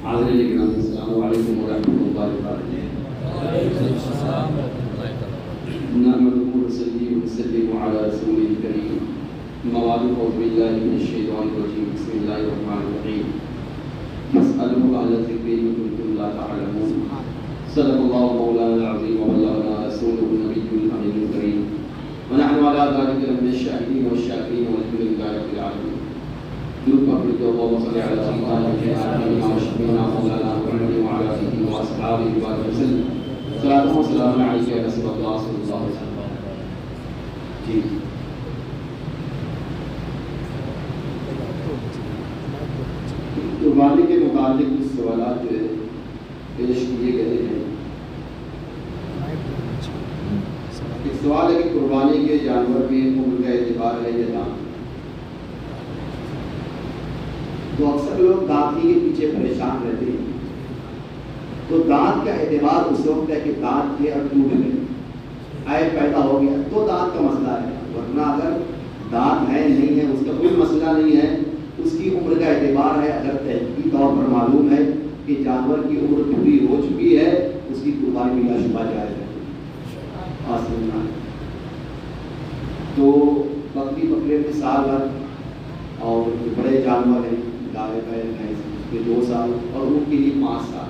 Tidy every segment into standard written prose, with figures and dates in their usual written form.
حاضرین کرام السلام علیکم ورحمۃ اللہ وبرکاتہ۔ نحمده ونصلي ونسلم على رسوله الكريم، أما بعد فأعوذ بالله من الشيطان الرجيم، بسم الله الرحمن الرحيم، فاسألوا أهل الذكر إن كنتم لا تعلمون، صدق الله مولانا العظيم وبلغنا رسوله النبي الأمين الكريم، ونحن على ذلك من الشاهدين والشاكرين والحمد لله رب العالمين۔ درود پاک پڑھتے ہو، اللهم صل على سيدنا محمد وشفيعنا مولانا محمد وعلى آله وأصحابه وسلم، صلاة وسلام عليك يا رسول الله صلی اللہ علیہ وسلم۔ جی قربانی کے متعلق کچھ سوالات جو ہے پیش کیے گئے ہیں۔ ایک سوال ہے کہ قربانی کے جانور میں عمر کا اعتبار ہے یا دانت؟ تو اکثر لوگ دانت کے پیچھے پریشان رہتے ہیں۔ تو دانت کا اعتبار اس وقت ہے کہ دانت کے اور ٹوٹ گئے، عیب پیدا ہو گیا تو دانت کا مسئلہ ہے، ورنہ اگر دانت ہے نہیں ہے اس کا کوئی مسئلہ نہیں ہے، اس کی عمر کا اعتبار ہے۔ اگر تحقیقی طور پر معلوم ہے کہ جانور کی عمر پوری ہو چکی ہے، اس کی قربانی بلا شبہ جائز ہے۔ تو بکری بکرے میں سال بھر، اور بڑے جانور ہیں گائے بیل بھینس اس کے 2 سال اور ان کے لیے 5 سال۔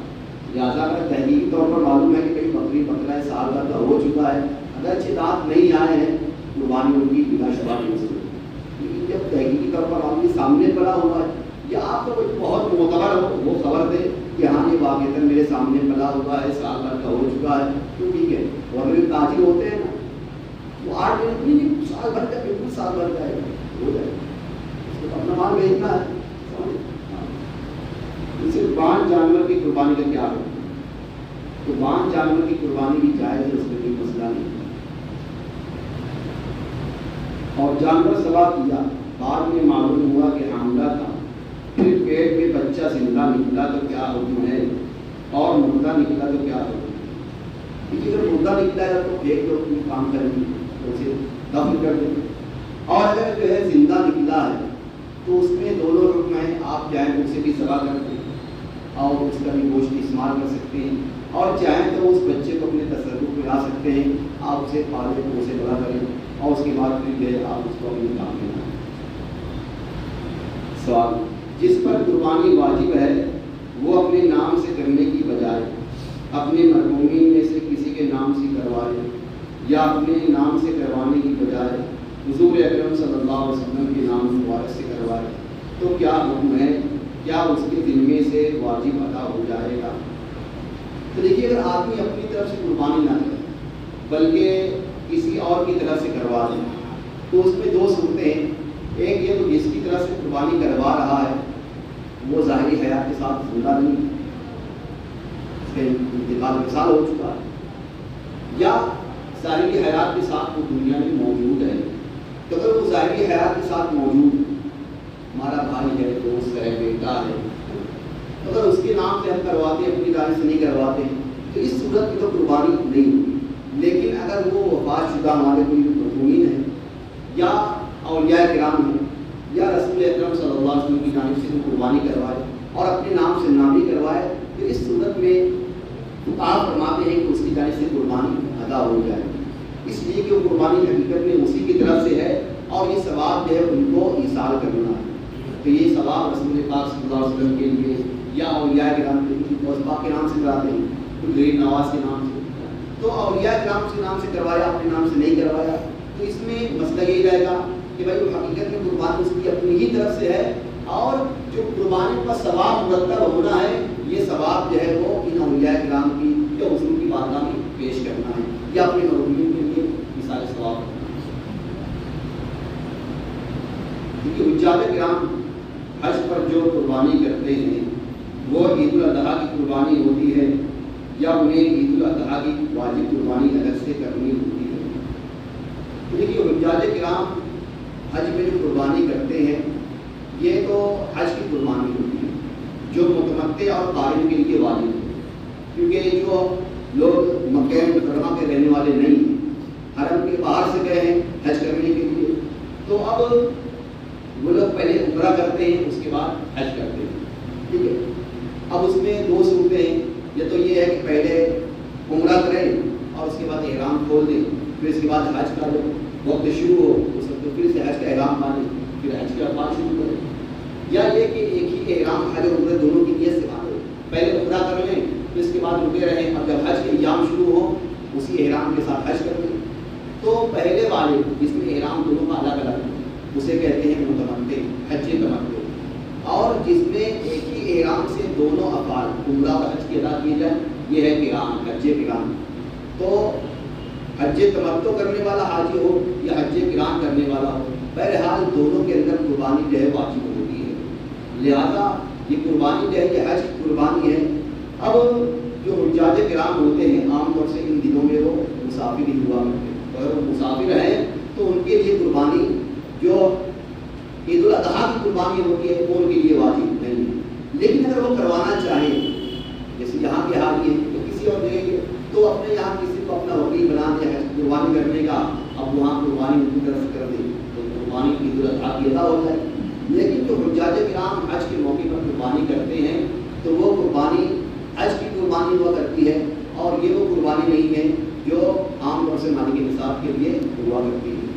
لہٰذا اگر تحقیقی طور پر معلوم ہے کہ کئی بکری بکرا سال بھر کا ہو چکا ہے، اگرچہ دانت نہیں آئے ہیں، قربانی ان کی بلا شبہ نہیں ہو سکتی۔ لیکن جب تحقیقی طور پر معلوم سامنے پڑا ہوا ہے یا آپ کو کوئی بہت معتبر ہو وہ خبر دے کہ ہاں یہ واقعہ میرے سامنے پڑا ہوا ہے، سال بھر کا ہو چکا ہے، تو ٹھیک ہے۔ اور جو تاجر ہوتے ہیں نا وہ 8 دن نہیں، سال بھر کا، بالکل سال بھر کا ہے، ہو جائے اس کو اپنا مال بھیجنا ہے۔ صرف بانج جانور کی قربانی کا کیا ہے؟ تو بانج جانور کی قربانی بھی جائز ہے، اس میں کوئی مسئلہ نہیں۔ اور جانور ذبح کیا، بعد میں معلوم ہوا کہ حاملہ تھا، پھر پیٹ میں بچہ زندہ نکلا تو کیا حکم ہے، اور مردہ نکلا تو کیا حکم ہے؟ کیونکہ اگر مردہ نکلا ہے تو پھینک دو، کام کریں گے تو اسے دفن کر دیں، اور اگر جو ہے زندہ نکلا ہے تو اس میں دونوں حکم ہیں۔ آپ چاہیں تو اسے بھی ذبح کر دیں اور اس کا بھی گوشت استعمال کر سکتے ہیں، اور چاہیں تو اس بچے کو اپنے تصرف میں لا سکتے ہیں، آپ اسے پالیں تو اسے بڑا کریں اور اس کے بعد پھر جو آپ اس کو اپنے کام میں لائیں۔ سوال: جس پر قربانی واجب ہے وہ اپنے نام سے کرنے کی بجائے اپنے مرحومین میں سے کسی کے نام سے کروائے، یا اپنے نام سے کروانے کی بجائے حضور اکرم صلی اللہ علیہ وسلم کے نام مبارک سے کروائے، تو کیا حکم ہے؟ کیا اس کے ذمے سے واجب ادا ہو جائے گا؟ تو دیکھیے، اگر آدمی اپنی طرف سے قربانی نہ کرے بلکہ کسی اور کی طرف سے کروا دے تو اس میں 2 صورتیں ہیں۔ ایک یہ تو جس کی طرف سے قربانی کروا رہا ہے وہ ظاہری حیات کے ساتھ زندہ نہیں، اس کا انتقال وصال ہو چکا ہے، یا ظاہری حیات کے ساتھ وہ دنیا میں موجود ہے۔ تو اگر وہ ظاہری حیات کے ساتھ موجود، ہمارا بھائی ہے، دوست ہے، بیٹا ہے، اگر اس کے نام سے ہم کرواتے ہیں، اپنی رائے سے نہیں کرواتے تو اس صورت میں تو قربانی نہیں ہوتی۔ لیکن اگر وہ وفات شدہ ہمارے کوئی مرحومین ہیں یا اولیاء کرام ہیں یا رسول اکرم صلی اللہ علیہ وسلم کی جانب سے قربانی کروائے اور اپنے نام سے نہ بھی کروائے، تو اس صورت میں آپ فرماتے ہیں کہ اس کی جانب سے قربانی ادا ہو جائے، اس لیے کہ وہ قربانی حقیقت میں اسی کی طرف سے ہے اور یہ ثواب جو ہے ان کو ایصال کرنا ہے۔ تو یہ ثواب رسول پاک صلی اللہ علیہ وسلم کے لیے یا اولیاء کرام کے لیے پاک کے نام سے کراتے ہیں، کوئی غریب نواز کے نام سے، تو اولیاء کرام کے نام سے کروایا، اپنے نام سے نہیں کروایا، تو اس میں مسئلہ یہ رہے گا کہ بھائی وہ حقیقت میں قربانی اس کی اپنی ہی طرف سے ہے، اور جو قربانی کا ثواب مرتب ہونا ہے یہ ثواب جو ہے وہ ان اولیاء کرام کی یا حضور کی بارگاہ میں پیش کرنا ہے یا اپنے مرحومین کے لیے مثال ثواب کرنا ہے۔ کیونکہ حجاج کرام حج پر جو قربانی کرتے ہیں وہ عید الاضحیٰ کی قربانی ہوتی ہے یا انہیں عید الاضحیٰ کی واجب قربانی الگ سے کرنی ہوتی ہے؟ تو دیکھیے، حجاج کرام حج میں جو قربانی کرتے ہیں یہ تو حج کی قربانی ہوتی ہے جو متمتع اور قارن کے لیے واجب ہے، کیونکہ جو لوگ مکہ مکرمہ کے رہنے والے نہیں ہیں، حرم کے باہر سے گئے ہیں حج کرنے کے لیے، تو اب وہ لوگ پہلے عمرہ کرتے ہیں اس کے بعد حج کرتے ہیں، ٹھیک ہے۔ اب اس میں دو صورتیں ہیں، یا تو یہ ہے کہ پہلے عمرہ کریں اور اس کے بعد احرام کھول دیں، پھر اس کے بعد حج کا جو وقت شروع ہو اس وقت پھر سے حج کا احرام باندھیں، پھر حج کے بعد شروع کریں، یا یہ کہ ایک ہی احرام حج اور عمرہ دونوں کی نیت سے باندھیں، پہلے عمرہ کر لیں پھر اس کے بعد رکے رہیں، اور جب حج کے ایام شروع ہو اسی احرام کے ساتھ حج کر لیں۔ تو پہلے والے جس میں احرام دونوں کا الگ الگ ہے اسے کہتے ہیں متمتع، حج تمتع، اور جس میں ایک ہی احرام سے دونوں افعال عمرہ اور حج کی ادا کیے جائیں یہ ہے قران، حج قران۔ تو حج تمتع کرنے والا حاجی ہو یا حج قران کرنے والا ہو، بہرحال دونوں کے اندر قربانی جو ہے واجب ہوتی ہے، لہذا یہ قربانی جو ہے یہ حج کی قربانی ہے۔ اب جو حجاج کرام ہوتے ہیں عام طور سے ان دنوں میں وہ مسافر ہی ہوا کرتے ہیں، اگر وہ مسافر ہیں تو ان کے لیے قربانی جو عید الاضحیٰ کی قربانی ہوتی ہے وہ ان کے لیے واجب نہیں ہے، لیکن اگر وہ کروانا چاہیں جیسے یہاں کے حاجی ہیں تو کسی اور جگہ کے تو اپنے یہاں کسی کو اپنا وکیل بنا دیا ہے قربانی کرنے کا، اب وہاں قربانی ان کی طرف سے کر دیں تو قربانی عید الاضحیٰ کی ادا ہو جائے۔ لیکن جو حجاج کرام حج کے موقع پر قربانی کرتے ہیں تو وہ قربانی حج کی قربانی ہوا کرتی ہے، اور یہ وہ قربانی نہیں ہے جو عام طور سے مالک نصاب کے لیے ہوا کرتی ہے۔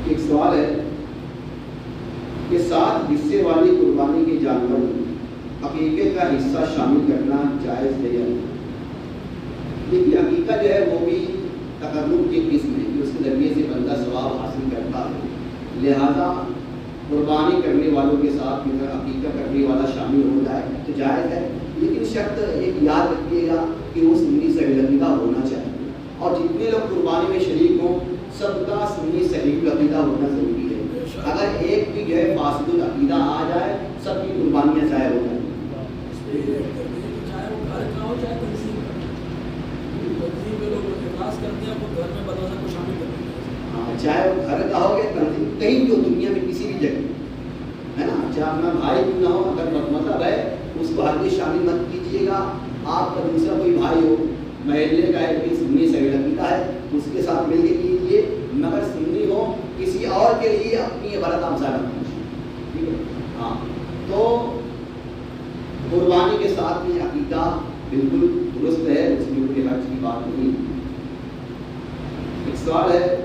ایک سوال ہے کہ 7 حصے والی قربانی کے جانور میں عقیقے کا حصہ شامل کرنا جائز ہے یا نہیں؟ دیکھیے عقیقہ جو ہے وہ بھی تقرب کی قسم ہے کہ اس کے ذریعے سے بندہ ثواب حاصل کرتا ہے، لہذا قربانی کرنے والوں کے ساتھ اگر عقیقہ کرنے والا شامل ہو جائے تو جائز ہے، لیکن شرط ایک یاد رکھیے گا کہ وہ سنی صحیح العقیدہ ہونا چاہیے، اور جتنے لوگ قربانی میں شریک ہوں سب کا سنی صحیح العقیدہ ہونا ضروری ہے۔ اگر ایک بھی جو ہے فاسد العقیدہ آ جائے سب کی قربانیاں ضائع ہو جائیں۔ چاہے وہ گھر کا ہو یا تنظیم کہیں جو دنیا میں کسی بھی جگہ ہے نا، چاہے اپنا بھائی کیوں نہ ہو، اگر مطلب ہے اس کو ہرگز شامل مت کیجیے گا۔ آپ کا دوسرا کوئی بھائی ہو محلے کا ہے کہ سنی صحیح العقیدہ ہے اس کے ساتھ مل کے کیجیے، مگر سنی ہو کسی اور کے لیے اپنی عبادت آمسا کرنا ٹھیک ہے۔ ہاں تو قربانی کے ساتھ میں عقیدہ بالکل درست ہے، اس میں کوئی حرج کی بات نہیں۔ ایک سوال ہے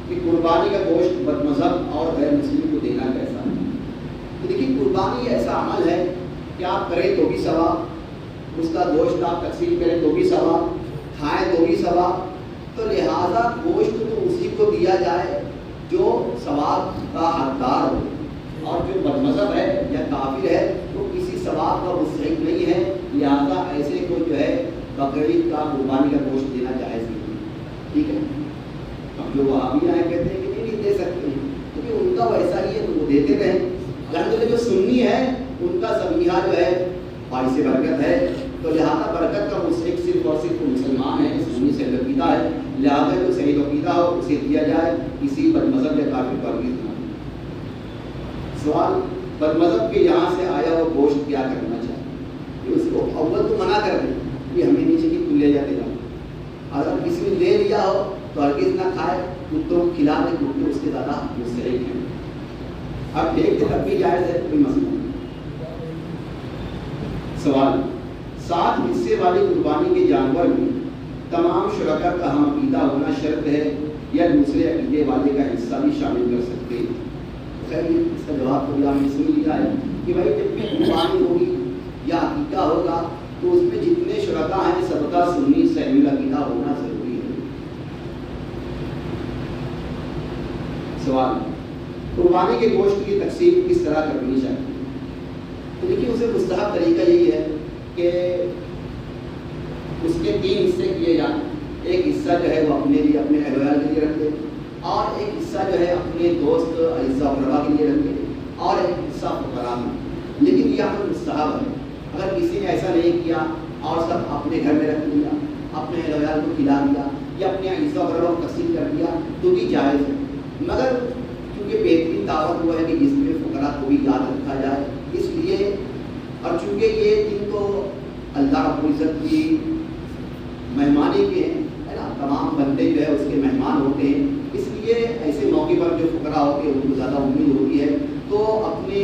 کہ قربانی کا گوشت بد مذہب اور غیر مسلم کو دینا کیسا ہے؟ تو دیکھیے قربانی ایسا عمل ہے کہ آپ کریں تو بھی ثواب، اس کا گوشت آپ تقسیم کریں تو بھی ثواب، کھائیں تو بھی ثواب، تو لہٰذا گوشت تو اسی کو دیا جائے جو ثواب کا حقدار ہو، اور جو بد مذہب ہے یا کافر ہے وہ کسی ثواب کا مستحق نہیں ہے، لہٰذا ایسے کو جو ہے بقرعید کا قربانی کا گوشت دینا جائز نہیں، ٹھیک ہے۔ اب جو وہابی آئے کہتے ہیں کہ نہیں دے سکتے ہیں کیونکہ ان کا ویسا ہی ہے تو وہ دیتے رہیں، الحمدللہ جو سنی ہے ان کا ذبیحہ جو ہے باعث برکت ہے، تو لہٰذا برکت کا مستحق صرف اور صرف مسلمان ہے، سنی سے عقیدہ ہے، لہٰذا جو صحیح عقیدہ ہو اسے دیا جائے، کسی بد مذہب یا کافر پر بھی نہ۔ سوال بد مذہب کے یہاں سے آیا وہ گوشت کیا کرنا چاہیے؟ اس کو اول تو منع کر دیں کہ ہمیں نیچے کی تو لے جاتے جاؤ، اگر کسی نے لے لیا ہو تو ہرگز نہ کھائے، کتوں کو کھلا دیں، کتے اس کے زیادہ مستحق ہیں۔ اب ایک دن اب بھی جائز ہے کوئی مسئلہ نہیں۔ سوال 7 حصے والی قربانی کے جانور میں تمام شرکا کا ہم عقیدہ ہونا شرط ہے یا دوسرے عقیدے والے کا حصہ بھی شامل کر سکتے ہیں؟ خیر اس کا جواب تو ہم نے سن لیا ہے کہ بھائی جب بھی قربانی ہوگی یا عقیدہ ہوگا تو اس میں جتنے شرکا ہیں سب کا سنی صحیح عقیدہ ہونا ضروری ہے۔ سوال قربانی کے گوشت کی تقسیم کس طرح کرنی چاہیے؟ تو دیکھیے اسے مستحب طریقہ یہی ہے کہ اس کے 3 حصے کیے جائیں، ایک حصہ جو ہے وہ اپنے لیے اپنے اہل ویال کے لیے رکھ دے، اور ایک حصہ جو ہے اپنے دوست اعزاء و اقربا کے لیے رکھ دے، اور ایک حصہ فقراء میں۔ لیکن یہ عمل مستحب ہے، اگر کسی نے ایسا نہیں کیا اور سب اپنے گھر میں رکھ دیا، اپنے اہل ویال کو کھلا دیا یا اپنے اعزاء و اقربا کو تقسیم کر دیا تو بھی جائز ہے، مگر کیونکہ بہترین دعوت ہوا ہے کہ جس میں فقراء کو بھی یاد رکھا جائے، اس لیے اور چونکہ یہ دن تو اللہ رب العزت کی مہمانی کے ہیں ہے نا، تمام بندے جو ہے اس کے مہمان ہوتے ہیں، اس لیے ایسے موقع پر جو فقراء ہوتے ہیں ان کو زیادہ امید ہوتی ہے، تو اپنے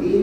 3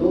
2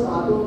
7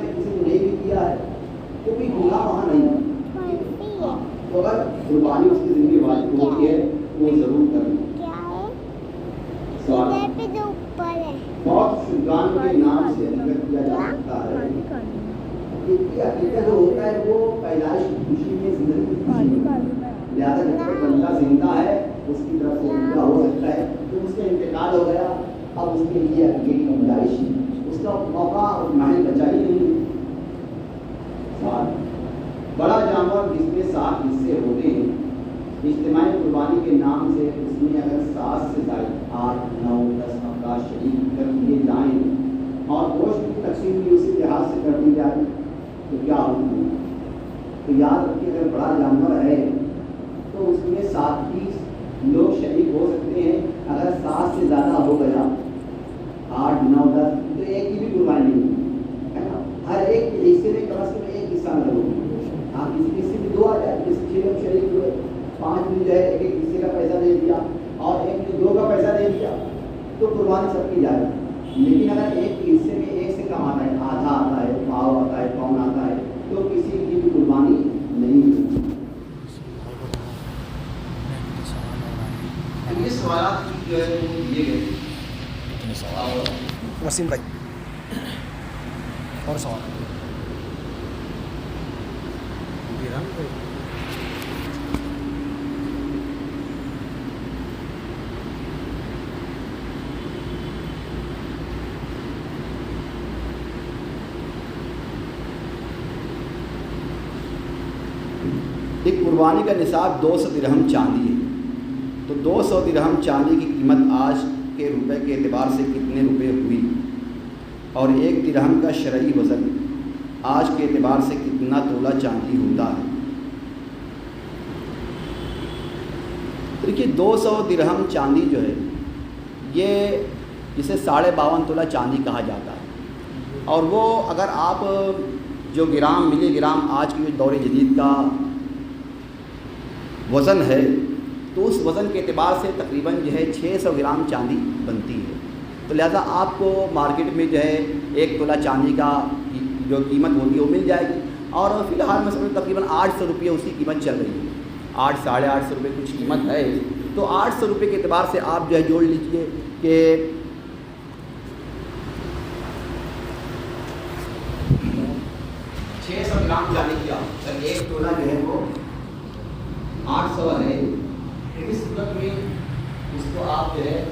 کہ کسی نے نہیں بھی کیا ہے تو کوئی گناہ وہاں نہیں ہے. تو اگر قربانی اس کی زندگی واجب ہوتی ہے وہ ضرور کریں. بہت سلطان کے نام سے عقیقہ کیا جا سکتا ہے. عقیقہ جو ہوتا ہے وہ پیدائش کی خوشی میں زندگی کی خوشی میں، لہٰذا جب تک بندہ زندہ ہے اس کی طرف سے عقیقہ ہو سکتا ہے. تو اس کا انتقال ہو گیا، اب اس کے لیے عقیقے کی گنجائش اس کا موقع اور محل بچا ہی نہیں. بڑا جانور جس میں 7 حصے ہوتے ہیں، اجتماعی قربانی کے نام سے اس میں اگر 7 سے زائد 8 9 10 افراد شریک کر دیے جائیں اور گوشت کی تقسیم بھی اسی لحاظ سے کر دی جائے تو کیا ہوگی؟ تو یاد رکھیے اگر بڑا جانور ہے تو اس میں 7 لوگ شریک ہو سکتے ہیں. اگر 7 سے زیادہ ہو گیا 8 9 10 تو ایک کی بھی قربانی نہیں ہے نا. ہر ایک کے حصے میں کم از کم ایک حصہ نہ ہوگی. ہاں کسی حصے میں 2 آ جائے، جیسے 6 لوگ شریک ہوئے، 5 نے جو ہے ایک ایک حصے کا پیسہ دے دیا اور ایک نے 2 کا پیسہ دے دیا تو قربانی سب کی جائے. لیکن اگر ایک کے حصے میں ایک سے کم آتا ہے، آدھا آتا ہے، پاؤ آتا ہے، پون آتا ہے تو کسی کی بھی قربانی نہیں ہوتی. یہ سوالات جو ہے وہ دیے گئے. وسیم بھائی اور سوال ایک قربانی کا نصاب 200 درہم چاندی ہے. تو 200 درہم چاندی کی قیمت آج کے روپے کے اعتبار سے کتنے روپے ہوئی، اور 1 درہم کا شرعی وزن آج کے اعتبار سے کتنا تولہ چاندی ہوتا ہے؟ دیکھیے 200 درہم چاندی جو ہے یہ جسے 52.5 تولہ چاندی کہا جاتا ہے. اور وہ اگر آپ جو گرام ملی گرام آج کے دور جدید کا وزن ہے تو اس وزن کے اعتبار سے تقریباً جو ہے 600 گرام چاندی بنتی ہے. تو لہٰذا آپ کو مارکیٹ میں جو ہے 1 تولہ چاندی کا جو قیمت ہوتی ہے وہ مل جائے گی. اور فی الحال میں سمجھ تقریباً 800 روپیے اس کی قیمت چل رہی ہے. 800 ساڑھے 800 روپے کچھ قیمت ہے. تو 800 روپے کے اعتبار سے آپ جو ہے جوڑ لیجئے کہ 600 گرام چاندی کیا اگر 1 تولہ جو ہے وہ 800 ہے. اس صورت میں اس کو آپ جو ہے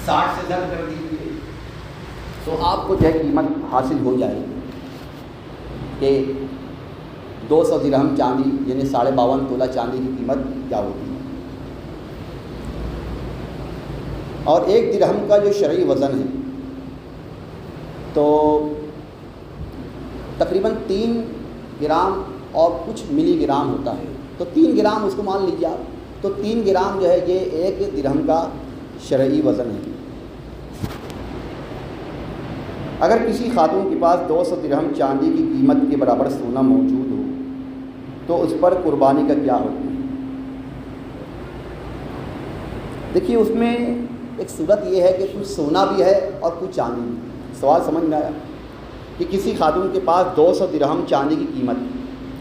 60 سے ضرب کر دیجیے تو آپ کو جو ہے قیمت حاصل ہو جائے گی کہ 200 درہم چاندی یعنی 52.5 تولہ چاندی کی قیمت کیا ہوتی ہے. اور 1 درہم کا جو شرعی وزن ہے تو تقریباً 3 گرام اور کچھ ملی گرام ہوتا ہے. تو 3 گرام اس کو مان لیجیے آپ. تو 3 گرام جو ہے یہ 1 درہم کا شرعی وزن ہے. اگر کسی خاتون کے پاس 200 درہم چاندی کی قیمت کے برابر سونا موجود ہو تو اس پر قربانی کا کیا حکم ہے؟ دیکھیے اس میں ایک صورت یہ ہے کہ کچھ سونا بھی ہے اور کچھ چاندی بھی. سوال سمجھ میں آیا کہ کسی خاتون کے پاس 200 درہم چاندی کی قیمت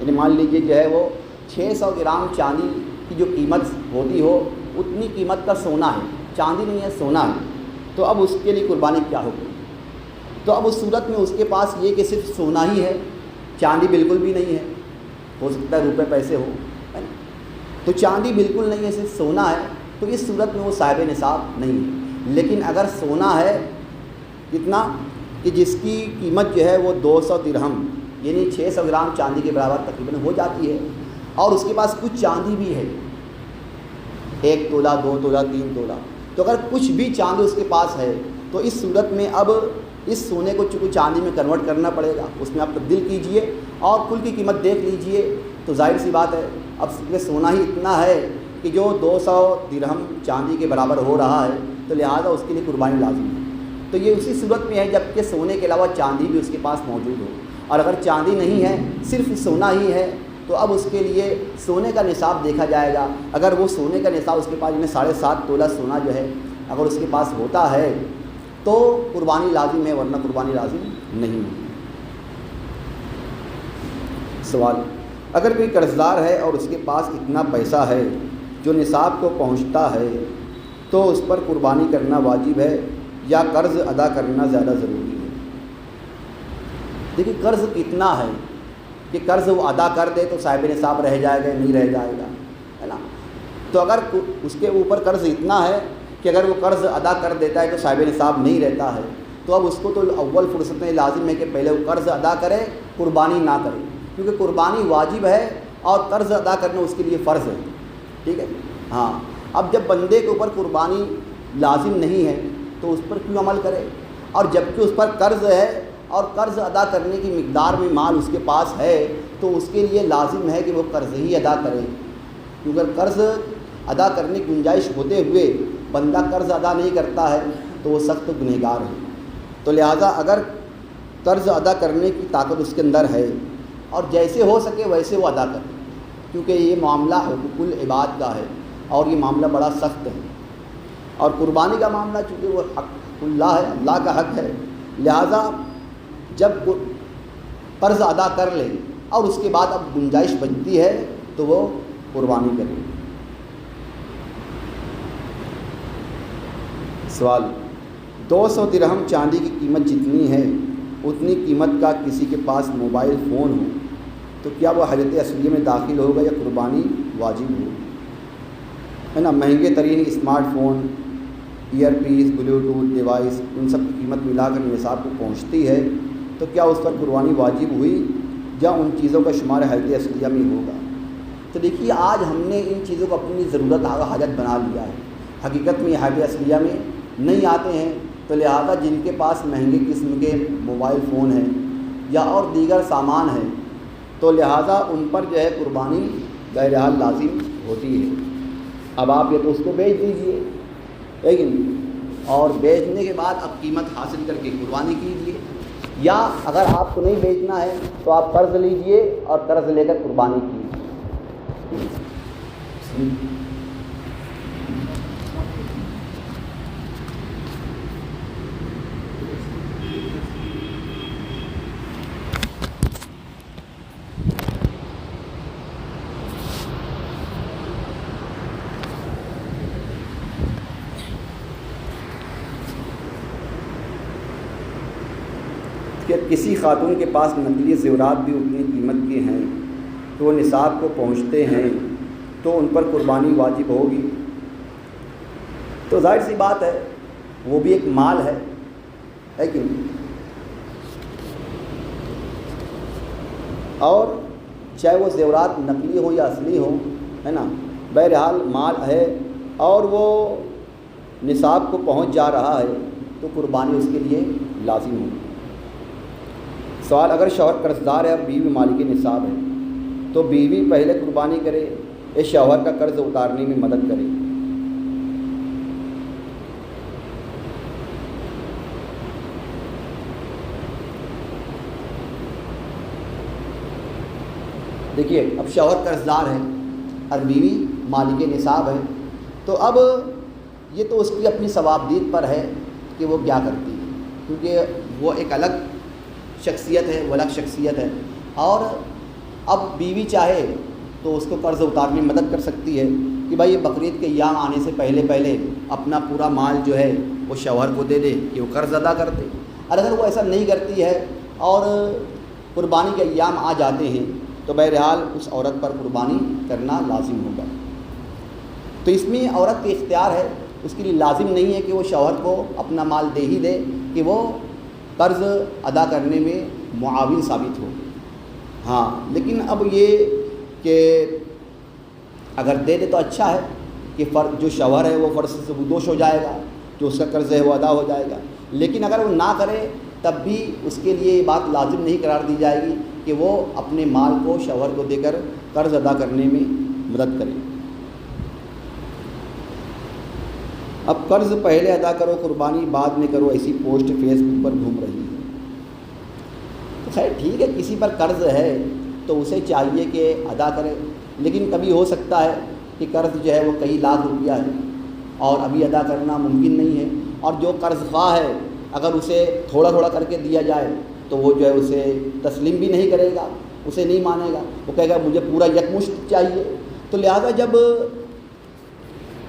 یعنی مان لیجیے جو ہے وہ 600 گرام چاندی کی جو قیمت ہوتی ہو اتنی قیمت کا سونا ہے، چاندی نہیں ہے سونا ہے. تو اب اس کے لیے قربانی کیا ہوگی؟ تو اب اس صورت میں اس کے پاس یہ کہ صرف سونا ہی ہے، چاندی بالکل بھی نہیں ہے. ہو سکتا ہے روپے پیسے ہو، تو چاندی بالکل نہیں ہے صرف سونا ہے تو اس صورت میں وہ صاحب نصاب نہیں ہے. لیکن اگر سونا ہے کتنا کہ جس کی قیمت جو ہے وہ 200 درہم یعنی 600 گرام چاندی کے برابر تقریباً ہو جاتی ہے اور اس کے پاس کچھ چاندی بھی ہے 1 تولہ 2 تولہ 3 تولہ، تو اگر کچھ بھی چاندی اس کے پاس ہے تو اس صورت میں اب اس سونے کو چونکہ چاندی میں کنورٹ کرنا پڑے گا، اس میں آپ تبدیل کیجئے اور کل کی قیمت دیکھ لیجئے. تو ظاہر سی بات ہے اب سونا ہی اتنا ہے کہ جو 200 درہم چاندی کے برابر ہو رہا ہے تو لہٰذا اس کے لیے قربانی لازم ہے. تو یہ اسی صورت میں ہے جب کہ سونے کے علاوہ چاندی بھی اس کے پاس موجود ہو. اور اگر چاندی نہیں ہے صرف سونا ہی ہے تو اب اس کے لیے سونے کا نصاب دیکھا جائے گا. اگر وہ سونے کا نصاب اس کے پاس یعنی 7.5 تولہ سونا جو ہے اگر اس کے پاس ہوتا ہے تو قربانی لازم ہے، ورنہ قربانی لازم نہیں ہے۔ سوال، اگر کوئی قرض دار ہے اور اس کے پاس اتنا پیسہ ہے جو نصاب کو پہنچتا ہے تو اس پر قربانی کرنا واجب ہے یا قرض ادا کرنا زیادہ ضروری ہے؟ دیکھیے قرض کتنا ہے کہ قرض وہ ادا کر دے تو صاحب نصاب رہ جائے گا، نہیں رہ جائے گا، ہے نا؟ تو اگر اس کے اوپر قرض اتنا ہے کہ اگر وہ قرض ادا کر دیتا ہے تو صاحب نصاب نہیں رہتا ہے، تو اب اس کو تو اول فرصت میں لازم ہے کہ پہلے وہ قرض ادا کرے، قربانی نہ کرے، کیونکہ قربانی واجب ہے اور قرض ادا کرنا اس کے لیے فرض ہے، ٹھیک ہے؟ ہاں، اب جب بندے کے اوپر قربانی لازم نہیں ہے تو اس پر کیوں عمل کرے؟ اور جب کہ اس پر قرض ہے اور قرض ادا کرنے کی مقدار میں مال اس کے پاس ہے تو اس کے لیے لازم ہے کہ وہ قرض ہی ادا کرے، کیونکہ اگر قرض ادا کرنے کی گنجائش ہوتے ہوئے بندہ قرض ادا نہیں کرتا ہے تو وہ سخت گنہگار ہے۔ تو لہٰذا اگر قرض ادا کرنے کی طاقت اس کے اندر ہے اور جیسے ہو سکے ویسے وہ ادا کرے، کیونکہ یہ معاملہ حقوق العباد کا ہے اور یہ معاملہ بڑا سخت ہے، اور قربانی کا معاملہ چونکہ وہ حق اللہ ہے، اللہ کا حق ہے، لہٰذا جب قرض ادا کر لے اور اس کے بعد اب گنجائش بچتی ہے تو وہ قربانی کرے۔ سوال، 200 درہم چاندی کی قیمت جتنی ہے اتنی قیمت کا کسی کے پاس موبائل فون ہو تو کیا وہ حاجت اصلیہ میں داخل ہوگا یا قربانی واجب ہو؟ ہے نا، مہنگے ترین اسمارٹ فون، ایئر پیس، بلوٹوتھ ڈیوائس، ان سب کی قیمت ملا کر نصاب کو پہنچتی ہے تو کیا اس پر قربانی واجب ہوئی یا ان چیزوں کا شمار حاجت اصلیہ میں ہوگا؟ تو دیکھیے آج ہم نے ان چیزوں کو اپنی ضرورت حاجت بنا لیا ہے، حقیقت میں حاجت اصلیہ میں نہیں آتے ہیں، تو لہذا جن کے پاس مہنگے قسم کے موبائل فون ہیں یا اور دیگر سامان ہیں تو لہذا ان پر جو ہے قربانی بہرحال لازم ہوتی ہے۔ اب آپ یہ تو اس کو بیچ دیجئے، لیکن اور بیچنے کے بعد اب قیمت حاصل کر کے قربانی کیجیے، یا اگر آپ کو نہیں بیچنا ہے تو آپ قرض لیجئے اور قرض لے کر قربانی کیجیے۔ کہ کسی خاتون کے پاس نقلی زیورات بھی اتنی قیمت کے ہیں تو وہ نصاب کو پہنچتے ہیں تو ان پر قربانی واجب ہوگی؟ تو ظاہر سی بات ہے وہ بھی ایک مال ہے کہ نہیں؟ اور چاہے وہ زیورات نقلی ہو یا اصلی ہو، ہے نا، بہرحال مال ہے اور وہ نصاب کو پہنچ جا رہا ہے تو قربانی اس کے لیے لازم ہوگی۔ سوال، اگر شوہر قرض دار ہے اور بیوی مالک نصاب ہے تو بیوی پہلے قربانی کرے یا شوہر کا قرض اتارنے میں مدد کرے؟ دیکھیے اب شوہر قرض دار ہے اور بیوی مالک نصاب ہے تو اب یہ تو اس کی اپنی ثوابدید پر ہے کہ وہ کیا کرتی ہے، کیونکہ وہ ایک الگ شخصیت ہے، وہ الگ شخصیت ہے، اور اب بیوی چاہے تو اس کو قرض اتارنے میں مدد کر سکتی ہے کہ بھائی یہ بقرعید کے ایام آنے سے پہلے اپنا پورا مال جو ہے وہ شوہر کو دے دے کہ وہ قرض ادا کر دے، اور اگر وہ ایسا نہیں کرتی ہے اور قربانی کے ایام آ جاتے ہیں تو بہرحال اس عورت پر قربانی کرنا لازم ہوگا۔ تو اس میں عورت کا اختیار ہے، اس کے لیے لازم نہیں ہے کہ وہ شوہر کو اپنا مال دے ہی دے کہ وہ قرض ادا کرنے میں معاون ثابت ہو۔ ہاں لیکن اب یہ کہ اگر دے دے تو اچھا ہے کہ جو شوہر ہے وہ فرض سے بدوش ہو جائے گا، جو اس کا قرض ہے وہ ادا ہو جائے گا، لیکن اگر وہ نہ کرے تب بھی اس کے لیے یہ بات لازم نہیں قرار دی جائے گی کہ وہ اپنے مال کو شوہر کو دے کر قرض ادا کرنے میں مدد کرے۔ اب قرض پہلے ادا کرو قربانی بعد میں کرو، ایسی پوسٹ فیس بک پر گھوم رہی ہے۔ تو خیر ٹھیک ہے، کسی پر قرض ہے تو اسے چاہیے کہ ادا کرے، لیکن کبھی ہو سکتا ہے کہ قرض جو ہے وہ کئی لاکھ روپیہ ہے اور ابھی ادا کرنا ممکن نہیں ہے، اور جو قرض خواہ ہے اگر اسے تھوڑا تھوڑا کر کے دیا جائے تو وہ جو ہے اسے تسلیم بھی نہیں کرے گا، اسے نہیں مانے گا، وہ کہے گا مجھے پورا یکمشت چاہیے۔ تو لہذا جب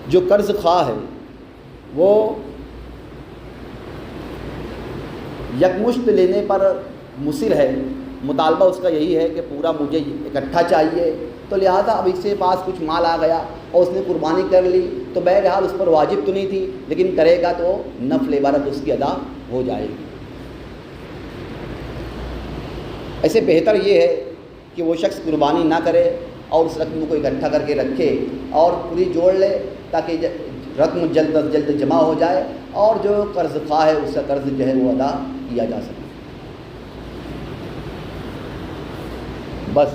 جو قرض خواہ ہے وہ یکمشت لینے پر مصر ہے، مطالبہ اس کا یہی ہے کہ پورا مجھے اکٹھا چاہیے، تو لہذا اب اس کے پاس کچھ مال آ گیا اور اس نے قربانی کر لی تو بہرحال اس پر واجب تو نہیں تھی، لیکن کرے گا تو نفل عبادت اس کی ادا ہو جائے گی۔ ایسے بہتر یہ ہے کہ وہ شخص قربانی نہ کرے اور اس رقم کو اکٹھا کر کے رکھے اور پوری جوڑ لے تاکہ رقم جلد از جلد جمع ہو جائے اور جو قرض خواہ ہے اس کا قرض جو ہے وہ ادا کیا جا سکے۔ بس